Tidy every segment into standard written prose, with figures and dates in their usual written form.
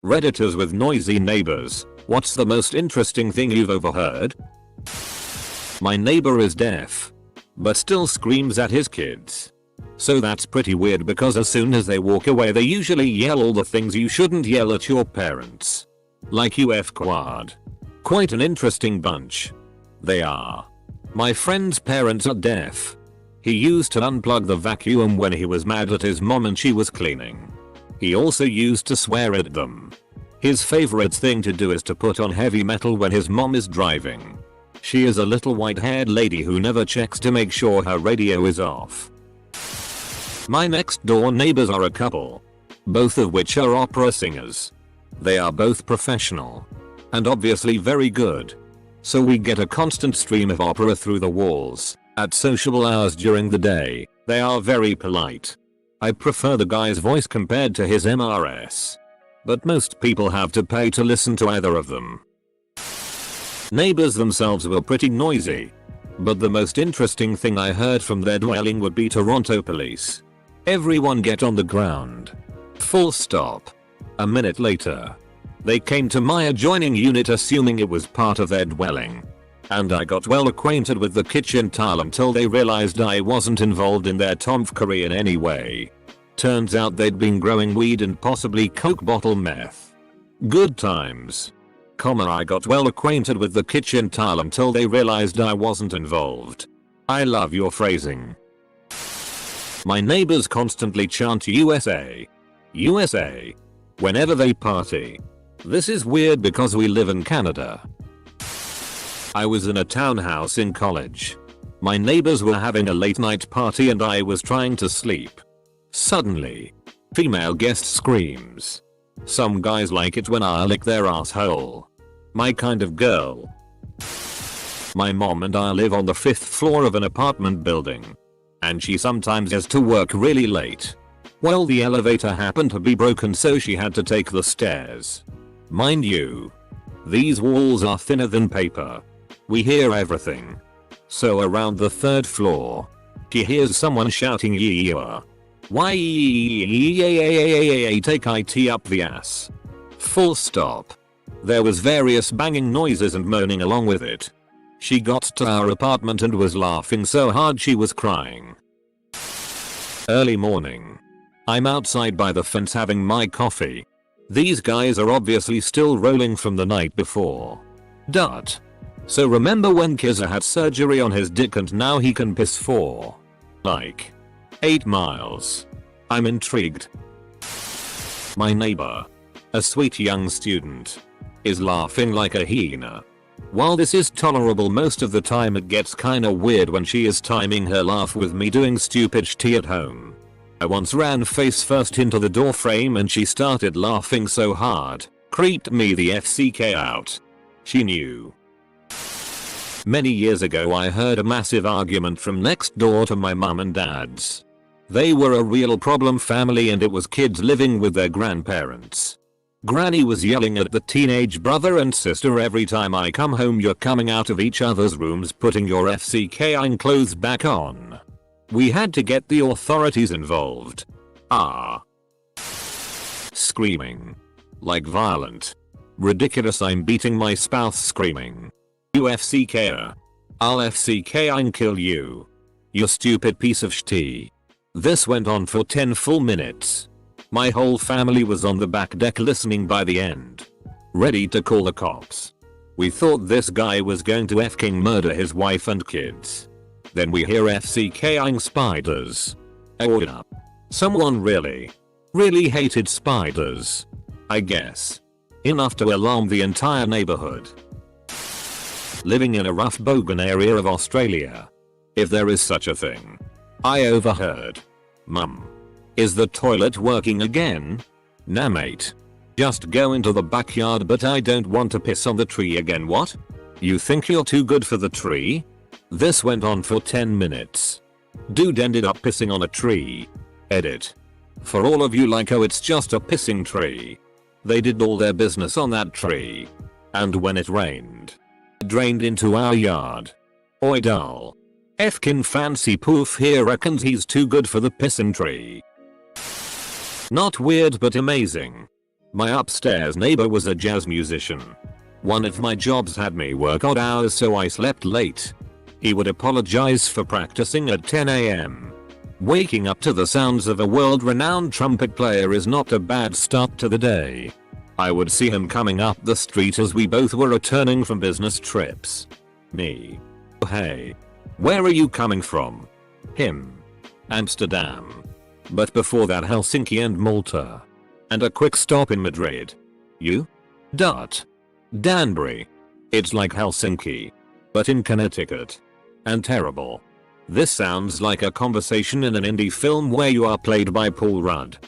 Redditors with noisy neighbors. What's the most interesting thing you've overheard? My neighbor is deaf, but still screams at his kids. So that's pretty weird because as soon as they walk away they usually yell all the things you shouldn't yell at your parents. Like you F-quad. Quite an interesting bunch. They are. My friend's parents are deaf. He used to unplug the vacuum when he was mad at his mom and she was cleaning. He also used to swear at them. His favorite thing to do is to put on heavy metal when his mom is driving. She is a little white-haired lady who never checks to make sure her radio is off. My next door neighbors are a couple, both of which are opera singers. They are both professional and obviously very good. So we get a constant stream of opera through the walls at sociable hours during the day. They are very polite. I prefer the guy's voice compared to his MRS. But most people have to pay to listen to either of them. Neighbors themselves were pretty noisy. But the most interesting thing I heard from their dwelling would be Toronto police. Everyone get on the ground. Full stop. A minute later, they came to my adjoining unit assuming it was part of their dwelling. And I got well acquainted with the kitchen tile until they realized I wasn't involved in their tomfoolery in any way. Turns out they'd been growing weed and possibly coke bottle meth. Good times. I got well acquainted with the kitchen tile until they realized I wasn't involved. I love your phrasing. My neighbors constantly chant USA. USA. Whenever they party. This is weird because we live in Canada. I was in a townhouse in college. My neighbors were having a late night party and I was trying to sleep. Suddenly, female guest screams. Some guys like it when I lick their asshole. My kind of girl. My mom and I live on the 5th floor of an apartment building. And she sometimes has to work really late. Well, the elevator happened to be broken so she had to take the stairs. Mind you, these walls are thinner than paper. We hear everything. So around the 3rd floor, she hears someone shouting yeah. Why take it up the ass. Full stop. There was various banging noises and moaning along with it. She got to our apartment and was laughing so hard she was crying. Early morning. I'm outside by the fence having my coffee. These guys are obviously still rolling from the night before. Dot. So remember when Kizza had surgery on his dick and now he can piss for like 8 miles. I'm intrigued. My neighbor, a sweet young student, is laughing like a hyena. While this is tolerable most of the time, it gets kinda weird when she is timing her laugh with me doing stupid shit at home. I once ran face first into the door frame and she started laughing so hard, creeped me the FCK out. She knew. Many years ago I heard a massive argument from next door to my mum and dad's. They were a real problem family and it was kids living with their grandparents. Granny was yelling at the teenage brother and sister, every time I come home you're coming out of each other's rooms putting your FCKing clothes back on. We had to get the authorities involved. Screaming. Like violent. Ridiculous, I'm beating my spouse screaming. You FCKer. I'll FCKing kill you. You stupid piece of shit. This went on for 10 full minutes. My whole family was on the back deck listening by the end. Ready to call the cops. We thought this guy was going to f-king murder his wife and kids. Then we hear FCKing spiders. Oh yeah. Someone really hated spiders. I guess. Enough to alarm the entire neighborhood. Living in a rough bogan area of Australia. If there is such a thing. I overheard. Mum. Is the toilet working again? Nah mate. Just go into the backyard, but I don't want to piss on the tree again. What? You think you're too good for the tree? This went on for 10 minutes. Dude ended up pissing on a tree. Edit. For all of you like, oh it's just a pissing tree. They did all their business on that tree. And when it rained, it drained into our yard. Oi dull. Fkin fancy poof here reckons he's too good for the pissin' tree. Not weird but amazing. My upstairs neighbor was a jazz musician. One of my jobs had me work odd hours, so I slept late. He would apologize for practicing at 10 AM. Waking up to the sounds of a world-renowned trumpet player is not a bad start to the day. I would see him coming up the street as we both were returning from business trips. Me. Hey. Where are you coming from? Him. Amsterdam. But before that Helsinki and Malta. And a quick stop in Madrid. You? Danbury. It's like Helsinki. But in Connecticut. And terrible. This sounds like a conversation in an indie film where you are played by Paul Rudd.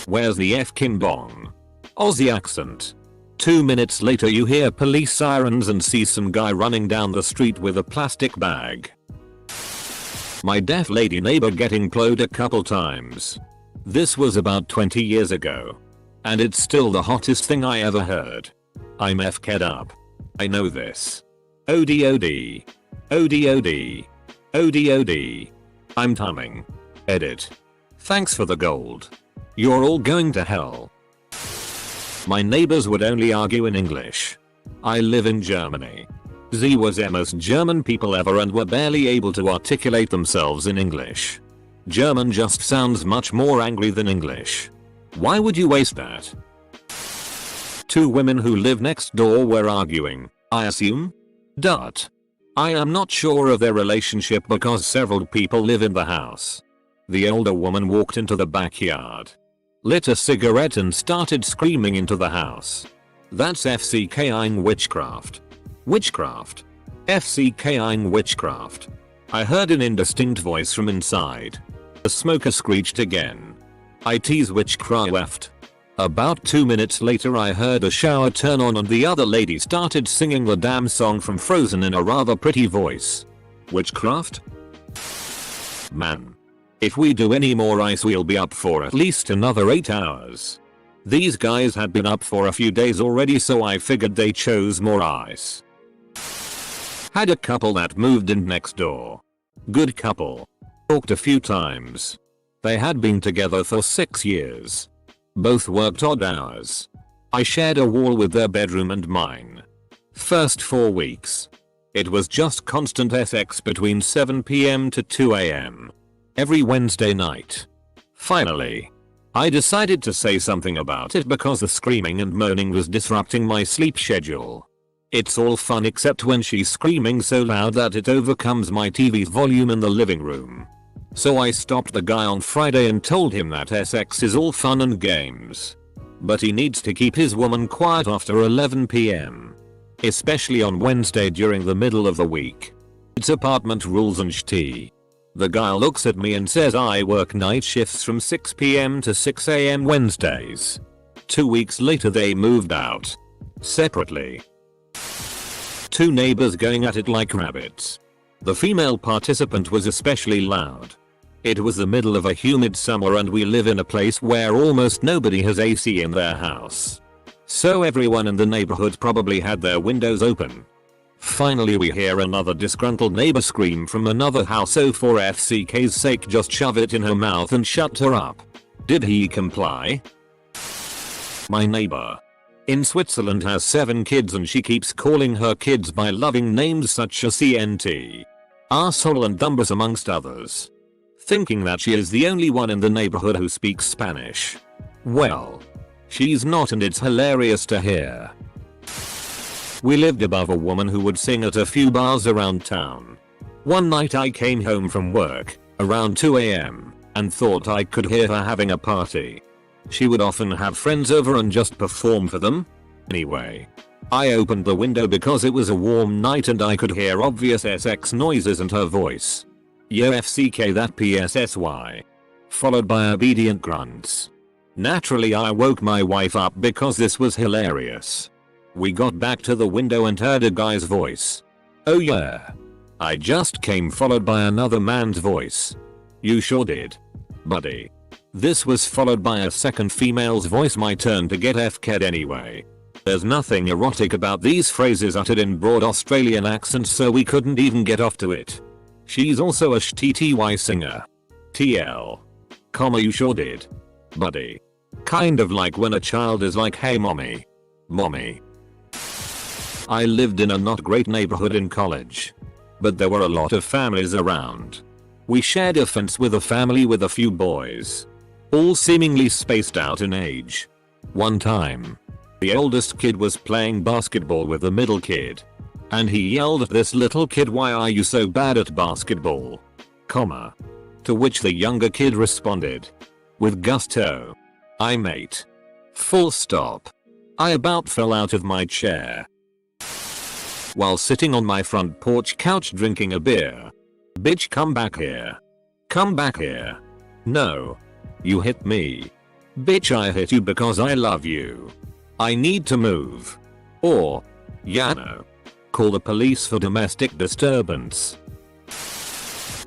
Where's the F-kin bong? Aussie accent. 2 minutes later you hear police sirens and see some guy running down the street with a plastic bag. My deaf lady neighbor getting plowed a couple times. This was about 20 years ago. And it's still the hottest thing I ever heard. I'm F-ked up. I know this. ODOD. ODOD. ODOD. I'm tumming. Edit. Thanks for the gold. You're all going to hell. My neighbors would only argue in English. I live in Germany. Z was the most German people ever and were barely able to articulate themselves in English. German just sounds much more angry than English. Why would you waste that? Two women who live next door were arguing, I assume? I am not sure of their relationship because several people live in the house. The older woman walked into the backyard, lit a cigarette and started screaming into the house. That's FCKing witchcraft. Witchcraft. FCKing witchcraft. I heard an indistinct voice from inside. The smoker screeched again. IT's witchcraft. About 2 minutes later I heard a shower turn on and the other lady started singing the damn song from Frozen in a rather pretty voice. Witchcraft? Man. If we do any more ice we'll be up for at least another 8 hours. These guys had been up for a few days already, so I figured they chose more ice. Had a couple that moved in next door. Good couple. Talked a few times. They had been together for 6 years. Both worked odd hours. I shared a wall with their bedroom and mine. First 4 weeks. It was just constant sex between 7 PM to 2 AM. Every Wednesday night. Finally, I decided to say something about it because the screaming and moaning was disrupting my sleep schedule. It's all fun except when she's screaming so loud that it overcomes my TV's volume in the living room. So I stopped the guy on Friday and told him that sex is all fun and games. But he needs to keep his woman quiet after 11 PM. Especially on Wednesday during the middle of the week. It's apartment rules and shit. The guy looks at me and says I work night shifts from 6 PM to 6 AM Wednesdays. 2 weeks later they moved out. Separately. Two neighbors going at it like rabbits. The female participant was especially loud. It was the middle of a humid summer and we live in a place where almost nobody has AC in their house. So everyone in the neighborhood probably had their windows open. Finally we hear another disgruntled neighbor scream from another house. So for FCK's sake just shove it in her mouth and shut her up. Did he comply? My neighbor in Switzerland has 7 kids and she keeps calling her kids by loving names such as CNT, arsehole and dumbers amongst others. Thinking that she is the only one in the neighborhood who speaks Spanish. Well, she's not and it's hilarious to hear. We lived above a woman who would sing at a few bars around town. One night I came home from work, around 2 AM, and thought I could hear her having a party. She would often have friends over and just perform for them. Anyway, I opened the window because it was a warm night and I could hear obvious sex noises and her voice. Yo FCK that PSSY. Followed by obedient grunts. Naturally I woke my wife up because this was hilarious. We got back to the window and heard a guy's voice. Oh yeah. I just came, followed by another man's voice. You sure did, buddy. This was followed by a second female's voice. My turn to get F-ked anyway. There's nothing erotic about these phrases uttered in broad Australian accents, so we couldn't even get off to it. She's also a shTTY singer. TL. You sure did, buddy. Kind of like when a child is like, hey mommy. Mommy. I lived in a not great neighborhood in college. But there were a lot of families around. We shared a fence with a family with a few boys. All seemingly spaced out in age. One time, the oldest kid was playing basketball with the middle kid. And he yelled at this little kid, why are you so bad at basketball? Comma. To which the younger kid responded. With gusto. I mate. Full stop. I about fell out of my chair. While sitting on my front porch couch drinking a beer. Bitch, come back here. Come back here. No. You hit me. Bitch, I hit you because I love you. I need to move. Or. Yeah, no. Call the police for domestic disturbance.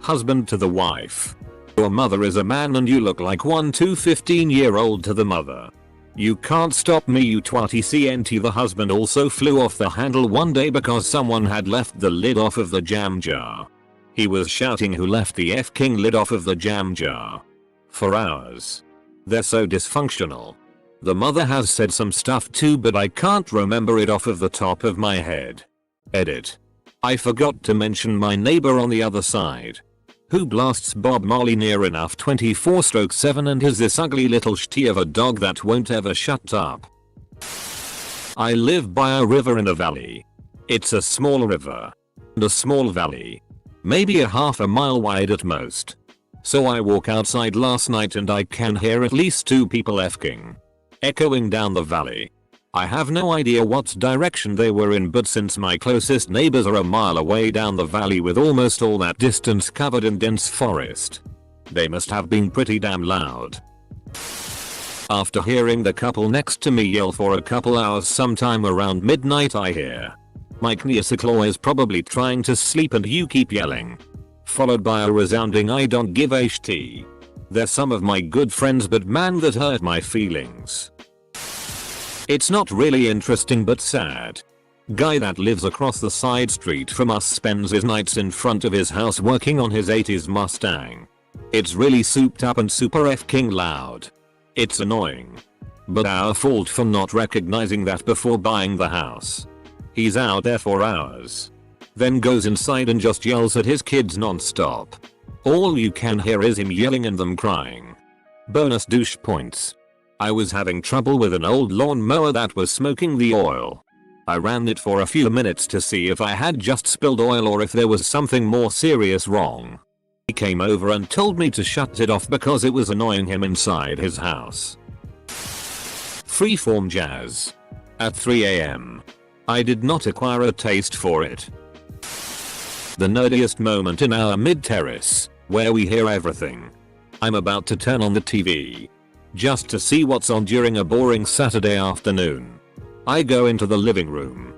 Husband to the wife. Your mother is a man and you look like one too 15-year-old to the mother. You can't stop me, you twatty CNT. The husband also flew off the handle one day because someone had left the lid off of the jam jar. He was shouting, who left the F-king lid off of the jam jar? For hours. They're so dysfunctional. The mother has said some stuff too, but I can't remember it off of the top of my head. Edit. I forgot to mention my neighbor on the other side. Who blasts Bob Marley near enough 24/7 and is this ugly little shitty of a dog that won't ever shut up. I live by a river in a valley. It's a small river. And a small valley. Maybe a half a mile wide at most. So I walk outside last night and I can hear at least 2 people F-king. Echoing down the valley. I have no idea what direction they were in, but since my closest neighbors are a mile away down the valley with almost all that distance covered in dense forest, they must have been pretty damn loud. After hearing the couple next to me yell for a couple hours sometime around midnight, I hear, my Kniasiclaw is probably trying to sleep and you keep yelling. Followed by a resounding I don't give a shit. They're some of my good friends, but man, that hurt my feelings. It's not really interesting but sad. Guy that lives across the side street from us spends his nights in front of his house working on his 80s Mustang. It's really souped up and super F-king loud. It's annoying. But our fault for not recognizing that before buying the house. He's out there for hours. Then goes inside and just yells at his kids non-stop. All you can hear is him yelling and them crying. Bonus douche points. I was having trouble with an old lawn mower that was smoking the oil. I ran it for a few minutes to see if I had just spilled oil or if there was something more serious wrong. He came over and told me to shut it off because it was annoying him inside his house. Freeform jazz. At 3 AM. I did not acquire a taste for it. The nerdiest moment in our mid-terrace, where we hear everything. I'm about to turn on the TV. Just to see what's on during a boring Saturday afternoon. I go into the living room.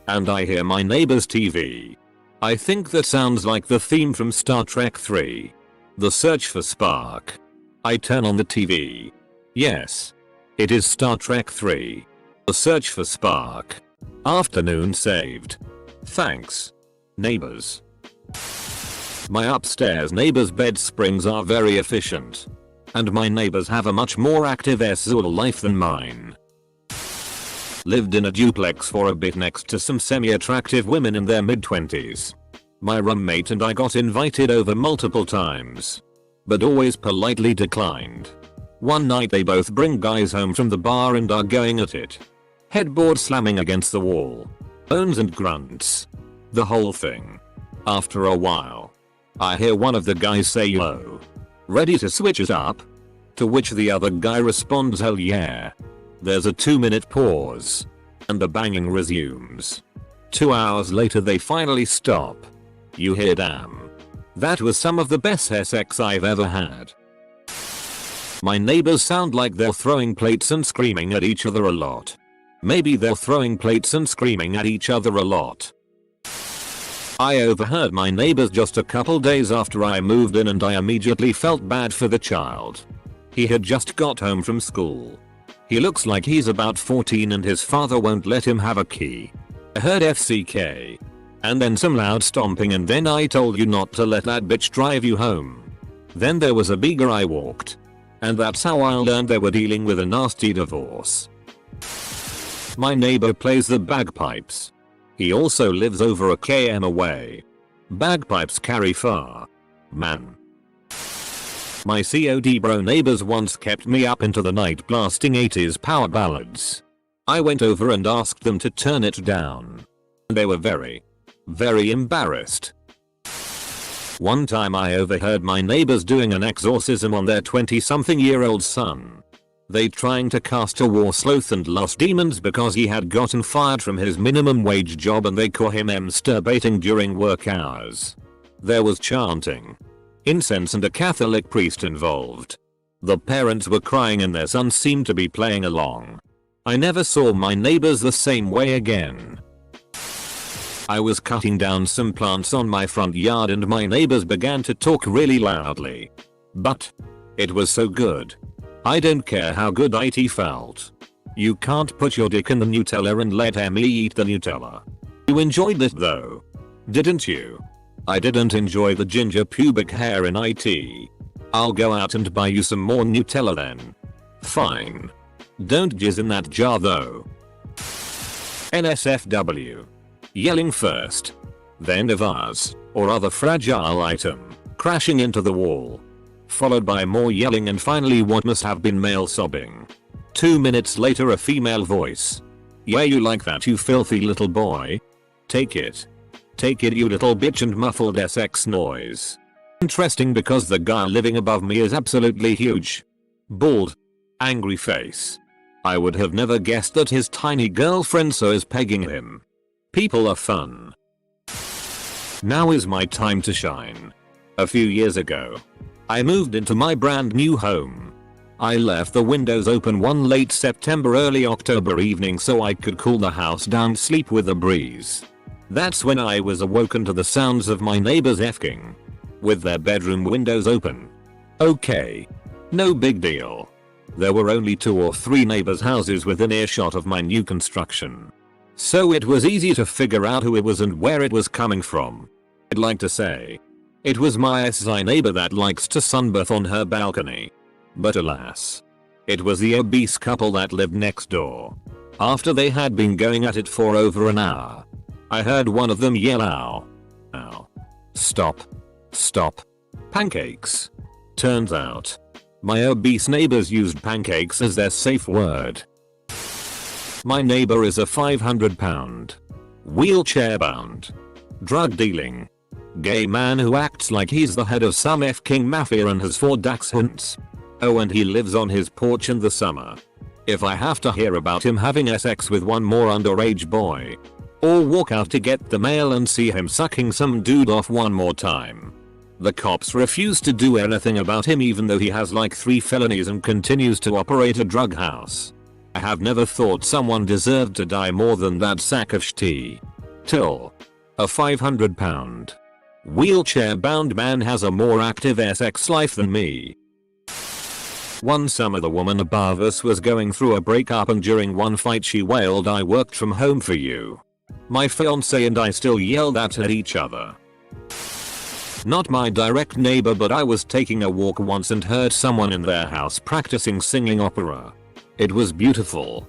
And I hear my neighbor's TV. I think that sounds like the theme from Star Trek 3. The Search for Spark. I turn on the TV. Yes. It is Star Trek 3. The Search for Spark. Afternoon saved. Thanks. Neighbors. My upstairs neighbor's bed springs are very efficient. And my neighbors have a much more active sexual life than mine. Lived in a duplex for a bit next to some semi-attractive women in their mid-20s. My roommate and I got invited over multiple times. But always politely declined. One night they both bring guys home from the bar and are going at it. Headboard slamming against the wall. Moans and grunts. The whole thing. After a while, I hear one of the guys say yo. Ready to switch it up? To which the other guy responds hell yeah. There's a 2-minute pause. And the banging resumes. 2 hours later they finally stop. You hear damn. That was some of the best sex I've ever had. My neighbors sound like they're throwing plates and screaming at each other a lot. Maybe they're throwing plates and screaming at each other a lot. I overheard my neighbors just a couple days after I moved in and I immediately felt bad for the child. He had just got home from school. He looks like he's about 14 and his father won't let him have a key. I heard FCK. And then some loud stomping and then I told you not to let that bitch drive you home. Then there was a bigger I walked. And that's how I learned they were dealing with a nasty divorce. My neighbor plays the bagpipes. He also lives over a km away. Bagpipes carry far. Man. My COD bro neighbors once kept me up into the night blasting 80s power ballads. I went over and asked them to turn it down. They were very embarrassed. One time I overheard my neighbors doing an exorcism on their 20-something-year-old son. They trying to cast a war sloth and lost demons because he had gotten fired from his minimum wage job and they caught him masturbating during work hours. There was chanting, incense and a Catholic priest involved. The parents were crying and their son seemed to be playing along. I never saw my neighbors the same way again. I was cutting down some plants on my front yard and my neighbors began to talk really loudly. But it was so good. I don't care how good it felt. You can't put your dick in the Nutella and let Emily eat the Nutella. You enjoyed it though, didn't you? I didn't enjoy the ginger pubic hair in it. I'll go out and buy you some more Nutella then. Fine. Don't jizz in that jar though. NSFW. Yelling first. Then a vase, or other fragile item, crashing into the wall. Followed by more yelling and finally what must have been male sobbing. 2 minutes later a female voice. Yeah, you like that, you filthy little boy? Take it. Take it, you little bitch, and muffled SX noise. Interesting because the guy living above me is absolutely huge. Bald. Angry face. I would have never guessed that his tiny girlfriend so is pegging him. People are fun. Now is my time to shine. A few years ago, I moved into my brand new home. I left the windows open one late September early October evening so I could cool the house down, sleep with a breeze. That's when I was awoken to the sounds of my neighbors effing. With their bedroom windows open. Okay. No big deal. There were only 2 or 3 neighbors' houses within earshot of my new construction. So it was easy to figure out who it was and where it was coming from. I'd like to say it was my SI neighbor that likes to sunbath on her balcony. But alas, it was the obese couple that lived next door. After they had been going at it for over an hour, I heard one of them yell, "Ow. Ow. Stop. Stop. Pancakes." Turns out, my obese neighbors used pancakes as their safe word. My neighbor is a £500, wheelchair-bound, drug-dealing, gay man who acts like he's the head of some F-King mafia and has 4 dachshunds. Oh, and he lives on his porch in the summer. If I have to hear about him having sex with one more underage boy, or walk out to get the mail and see him sucking some dude off one more time, the cops refuse to do anything about him even though he has like 3 felonies and continues to operate a drug house. I have never thought someone deserved to die more than that sack of shit. Till a £500, wheelchair-bound man has a more active sex life than me. One summer the woman above us was going through a breakup and during one fight she wailed, "I worked from home for you." My fiance and I still yelled at each other. Not my direct neighbor, but I was taking a walk once and heard someone in their house practicing singing opera. It was beautiful.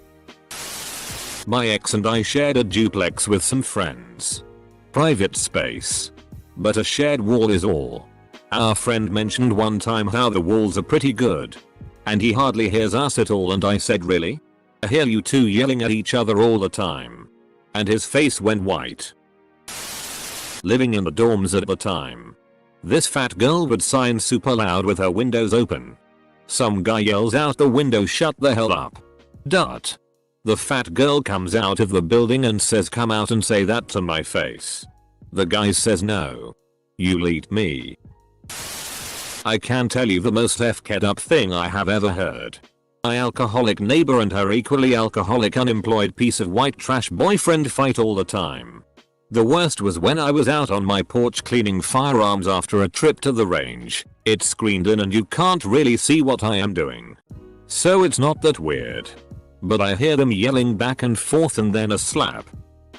My ex and I shared a duplex with some friends. Private space. But a shared wall is all. Our friend mentioned one time how the walls are pretty good. And he hardly hears us at all, and I said, "Really? I hear you two yelling at each other all the time." And his face went white. Living in the dorms at the time, this fat girl would sign super loud with her windows open. Some guy yells out the window, "Shut the hell up." Dot. The fat girl comes out of the building and says, "Come out and say that to my face." The guy says, "No. You'll eat me." I can tell you the most f-ked up thing I have ever heard. My alcoholic neighbor and her equally alcoholic unemployed piece of white trash boyfriend fight all the time. The worst was when I was out on my porch cleaning firearms after a trip to the range. It's screened in and you can't really see what I am doing. So it's not that weird. But I hear them yelling back and forth and then a slap.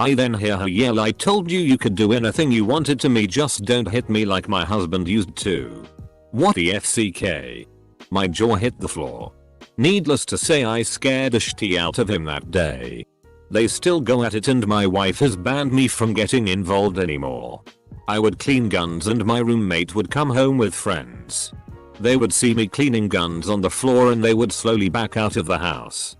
I then hear her yell, "I told you you could do anything you wanted to me, just don't hit me like my husband used to." What the FCK? My jaw hit the floor. Needless to say, I scared the shit out of him that day. They still go at it and my wife has banned me from getting involved anymore. I would clean guns and my roommate would come home with friends. They would see me cleaning guns on the floor and they would slowly back out of the house.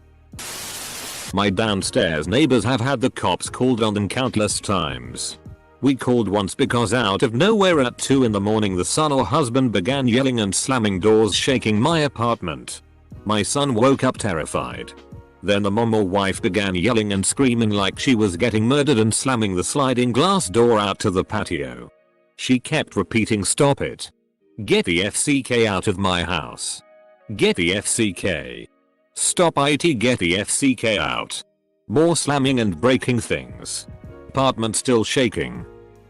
My downstairs neighbors have had the cops called on them countless times. We called once because out of nowhere at 2 in the morning the son or husband began yelling and slamming doors, shaking my apartment. My son woke up terrified. Then the mom or wife began yelling and screaming like she was getting murdered and slamming the sliding glass door out to the patio. She kept repeating, "Stop it. Get the FCK out of my house. Get the FCK. Stop it, get the FCK out." More slamming and breaking things. Apartment still shaking.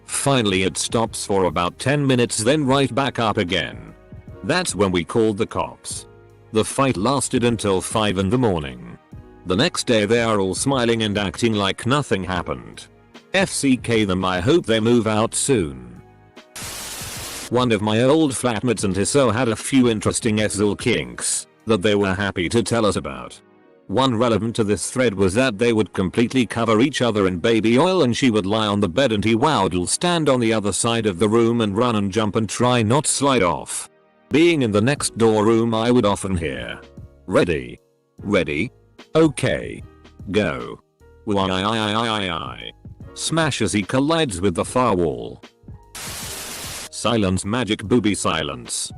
Finally it stops for about 10 minutes, then right back up again. That's when we called the cops. The fight lasted until 5 in the morning. The next day they are all smiling and acting like nothing happened. FCK them, I hope they move out soon. One of my old flatmates and his so had a few interesting SL kinks that they were happy to tell us about. One relevant to this thread was that they would completely cover each other in baby oil and she would lie on the bed and he would stand on the other side of the room and run and jump and try not slide off. Being in the next door room I would often hear, "Ready? Ready? Okay. Go." Why. Smash as he collides with the far wall. Silence, magic booby silence.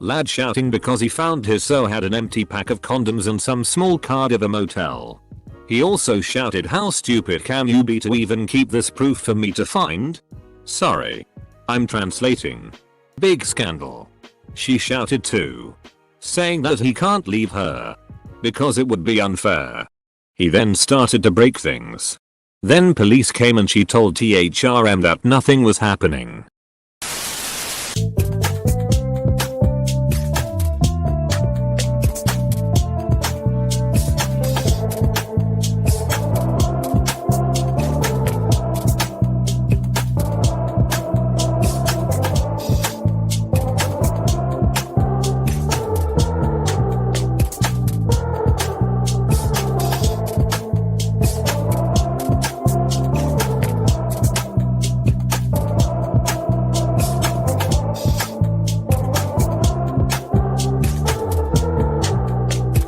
Lad shouting because he found his so had an empty pack of condoms and some small card of a motel. He also shouted, "How stupid can you be to even keep this proof for me to find?" Sorry. I'm translating. Big scandal. She shouted too, saying that he can't leave her because it would be unfair. He then started to break things. Then police came and she told THRM that nothing was happening.